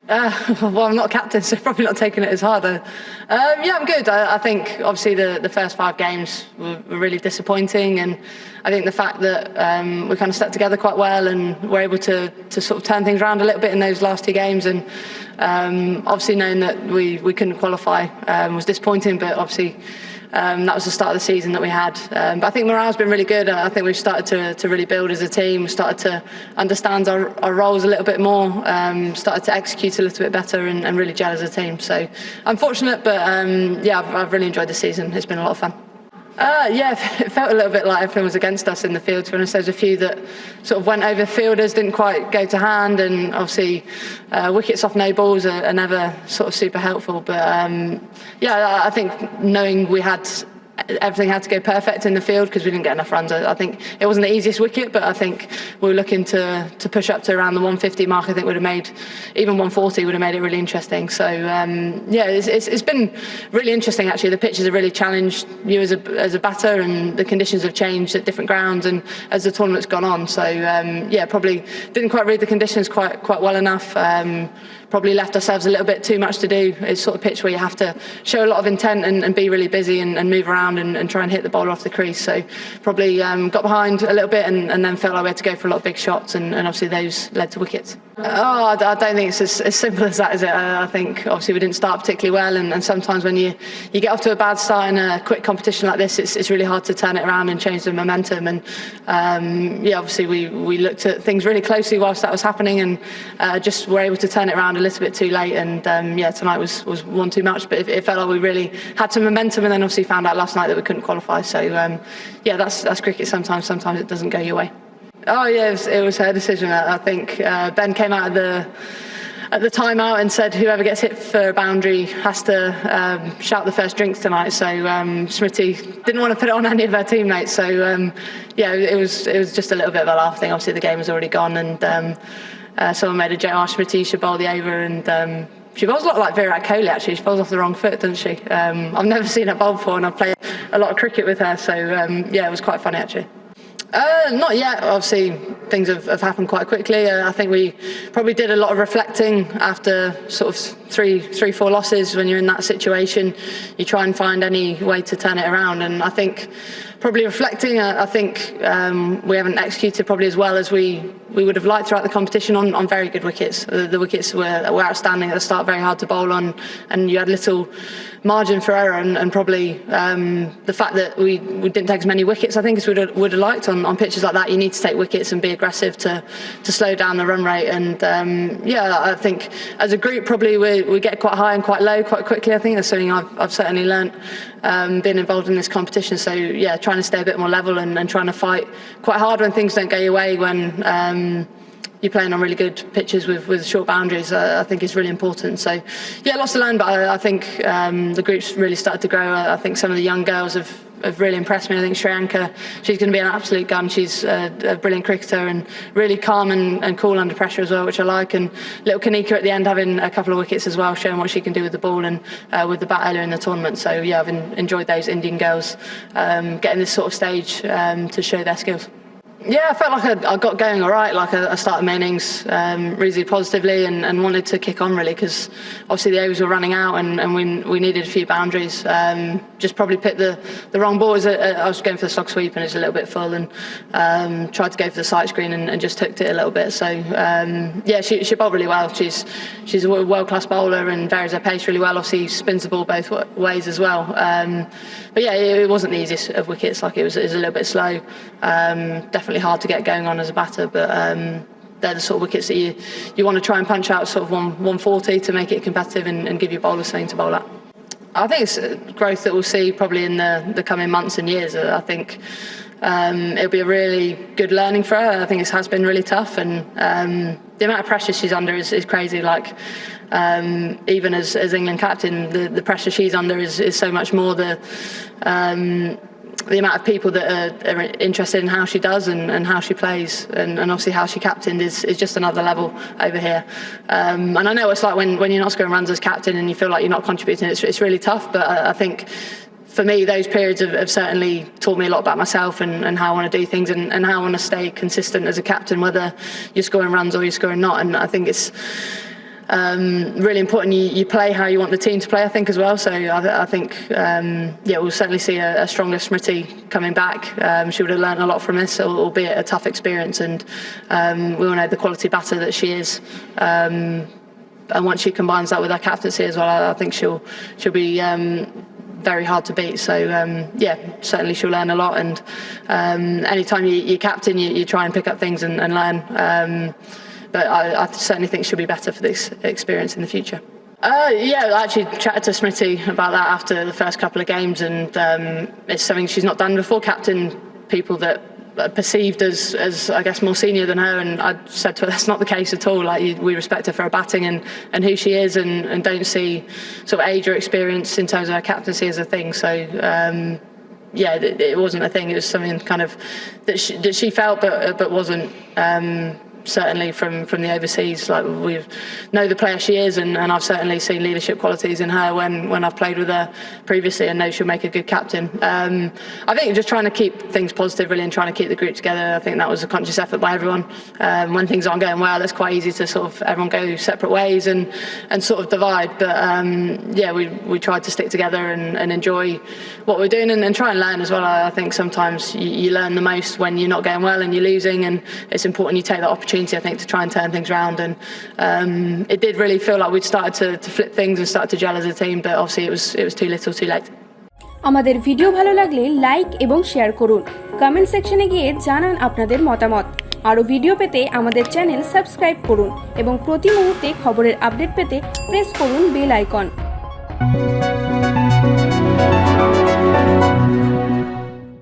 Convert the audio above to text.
Well, I'm not captain, so probably not taking it as hard. Yeah, I'm good. I think obviously the first 5 games were really disappointing, and I think the fact that we kind of stuck together quite well and were able to sort of turn things around a little bit in those last 2 games, and obviously knowing that we couldn't qualify was disappointing, but obviously that was the start of the season that we had. But I think morale's been really good. I think we've started to really build as a team. We've started to understand our roles a little bit more, started to execute a little bit better and really gel as a team. So I'm fortunate, but yeah, I've really enjoyed the season. It's been a lot of fun. Yeah, it felt a little bit like everything was against us in the field. To be honest, there's a few that sort of went over fielders, didn't quite go to hand, and obviously wickets off no balls are never sort of super helpful. But yeah, I think knowing we had everything had to go perfect in the field because we didn't get enough runs. I think it wasn't the easiest wicket, but I think we were looking to push up to around the 150 mark. I think would have made, even 140 would have made it really interesting. So yeah, it's been really interesting actually. The pitches have really challenged you as a batter, and the conditions have changed at different grounds and as the tournament's gone on. So yeah, probably didn't quite read the conditions quite well enough. Probably left ourselves a little bit too much to do. It's sort of pitch where you have to show a lot of intent and be really busy and move around and try and hit the ball off the crease. So probably got behind a little bit and then felt like we had to go for a lot of big shots, and obviously those led to wickets. I don't think it's as simple as that, is it? I think obviously we didn't start particularly well, and sometimes when you get off to a bad start in a quick competition like this, it's really hard to turn it around and change the momentum. And yeah, obviously we looked at things really closely whilst that was happening, and just were able to turn it around a little bit too late. And yeah, tonight was one too much, but it felt like we really had some momentum, and then obviously found out last night that we couldn't qualify. So yeah, that's cricket. Sometimes it doesn't go your way. Oh yeah, it was her decision. I think Ben came out at the timeout and said whoever gets hit for a boundary has to shout the first drinks tonight. So Smriti didn't want to put it on any of her teammates. So yeah, it was just a little bit of a laugh thing. Obviously the game was already gone, and someone made a joke, Smriti should bowl the over, and she bowls a lot like Virat Kohli actually. She bowls off the wrong foot, doesn't she? I've never seen her bowl before, and I've played a lot of cricket with her. So yeah, it was quite funny actually. Not yet. Obviously, things have happened quite quickly. I think we probably did a lot of reflecting after sort of three, 4 losses. When you're in that situation, you try and find any way to turn it around. And I think probably reflecting, I think we haven't executed probably as well as we would have liked throughout the competition on very good wickets. The wickets were outstanding at the start, very hard to bowl on, and you had little margin for error, and probably the fact that we didn't take as many wickets, I think, as we would have liked. On pitches like that, you need to take wickets and be aggressive to slow down the run rate. And yeah, I think as a group probably we get quite high and quite low quite quickly. I think that's something I've certainly learnt being involved in this competition. So yeah, trying to stay a bit more level and trying to fight quite hard when things don't go your way, when you're playing on really good pitches with short boundaries, I think is really important. So yeah, lots to learn, but I think the group's really started to grow. I think some of the young girls have really impressed me. I think Shreyanka, she's going to be an absolute gun. She's a brilliant cricketer and really calm and cool under pressure as well, which I like. And little Kanika at the end having a couple of wickets as well, showing what she can do with the ball and with the bat earlier in the tournament. So yeah, I've enjoyed those Indian girls getting this sort of stage to show their skills. Yeah, I felt like I got going all right. Like I started my innings reasonably positively and wanted to kick on really, because obviously the overs were running out and we needed a few boundaries. Just probably picked the wrong ball. I was going for the slog sweep and it was a little bit full, and tried to go for the sight screen and just hooked it a little bit. So yeah, she bowled really well. She's a world-class bowler and varies her pace really well. Obviously spins the ball both ways as well. But yeah, it wasn't the easiest of wickets. Like it was a little bit slow. Definitely hard to get going on as a batter, but they're the sort of wickets that you want to try and punch out sort of 140 to make it competitive and give your bowlers something to bowl at. I think it's growth that we'll see probably in the coming months and years. I think it'll be a really good learning for her. I think it has been really tough, and the amount of pressure she's under is crazy. Like even as England captain, the pressure she's under is so much more. The amount of people that are interested in how she does and how she plays and obviously how she captained is just another level over here. And I know it's like when you're not scoring runs as captain and you feel like you're not contributing, it's really tough. But I think for me, those periods have certainly taught me a lot about myself and how I want to do things and how I want to stay consistent as a captain, whether you're scoring runs or you're scoring not. And I think it's really important you play how you want the team to play, I think, as well. So I think, we'll certainly see a stronger Smriti coming back. She would have learned a lot from this, albeit a tough experience, and we all know the quality batter that she is. And once she combines that with her captaincy as well, I think she'll be very hard to beat. So certainly she'll learn a lot, and anytime you captain, you try and pick up things and learn. But I certainly think she'll be better for this experience in the future. I actually chatted to Smriti about that after the first couple of games, and it's something she's not done before, captain people that are perceived as I guess more senior than her, and I said to her that's not the case at all. Like, we respect her for her batting and who she is, and don't see sort of age or experience in terms of her captaincy as a thing. So it wasn't a thing. It was something kind of that she felt but wasn't certainly from the overseas. Like, we know the player she is, and I've certainly seen leadership qualities in her when I've played with her previously, and know she'll make a good captain. I think just trying to keep things positive really, and trying to keep the group together. I think that was a conscious effort by everyone. When things aren't going well, it's quite easy to sort of everyone go separate ways and sort of divide. But we tried to stick together and enjoy what we're doing, and try and learn as well. I think sometimes you learn the most when you're not going well and you're losing, and it's important you take that opportunity, I think, to try and turn things around. And it did really feel like we'd started to flip things and started to gel as a team, but obviously it was too little too late. আমাদের video ভালো লাগলে like এবং share করুন, comment সেকশনে গিয়ে জানান আপনাদের মতামত। আরও ভিডিও পেতে আমাদের চ্যানেল সাবস্ক্রাইব করুন এবং প্রতি মুহূর্তে খবরের আপডেট পেতে প্রেস করুন বেল আইকন।